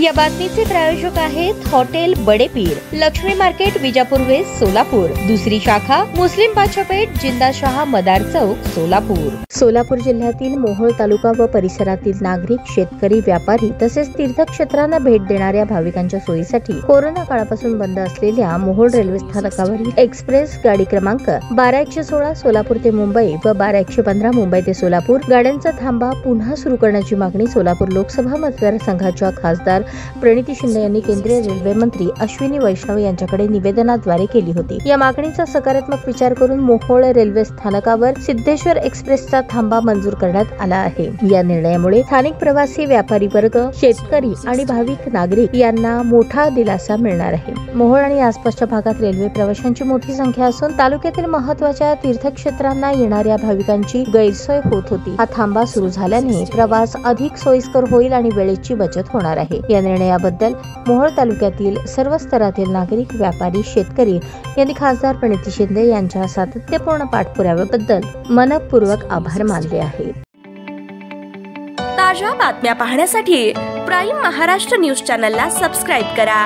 या बातमीचे प्रायोजक आहेत hotel Badepir, Laxmi market, Vijapur west, Solapur. दुसरी शाखा मुस्लिम बादशाहपेठ, जिंदाशाह मदार चौक, सोलापूर। सोलापूर जिल्ह्यातील मोहोळ तालुका व परिसरातील नागरिक, शेतकरी, व्यापारी तसेच तीर्थक्षेत्रांना भेट देणाऱ्या भाविकांच्या सोयीसाठी कोरोना काळापासून बंद असलेल्या मोहोळ रेल्वे स्थानकावरील एक्सप्रेस गाडी क्रमांक 12116 सोलापूर ते मुंबई व 12115 मुंबई ते सोलापूर गाड्यांचा थांबा पुन्हा सुरू करण्याची मागणी सोलापूर लोकसभा मतदारसंघाच्या खासदार प्रणिती शिंदे यांनी केंद्रीय रेल्वे मंत्री अश्विनी वैष्णव यांच्याकडे निवेदनाद्वारे केली होती। या मागणीचा सकारात्मक विचार करून मोहोळ रेल्वे स्थानकावर सिद्धेश्वर एक्सप्रेसचा थांबा मंजूर करण्यात आला आहे। या निर्णयामुळे स्थानिक प्रवासी, व्यापारी वर्ग, शेतकरी आणि भाविक नागरिक यांना मोठा दिलासा मिळणार आहे। मोहोळ आणि आसपासच्या भागात रेल्वे प्रवाशांची मोठी संख्या असून तालुक्यातील महत्त्वाच्या तीर्थक्षेत्रांना येणाऱ्या भाविकांची गैरसोय होत होती। हा थांबा सुरू झाल्याने प्रवास अधिक सोयीस्कर होईल आणि वेळेची बचत होणार आहे। या निर्णयाबद्दल मोहोळ तालुक्यातील सर्व स्तरातील नागरिक, व्यापारी, शेतकरी यांनी खासदार प्रणिती शिंदे यांच्या सातत्यपूर्ण पाठपुराव्याबद्दल मनपूर्वक आभार मानले आहेत। ताज्या बातम्या पाहण्यासाठी प्राईम महाराष्ट्र न्यूज चॅनलला सबस्क्राईब करा।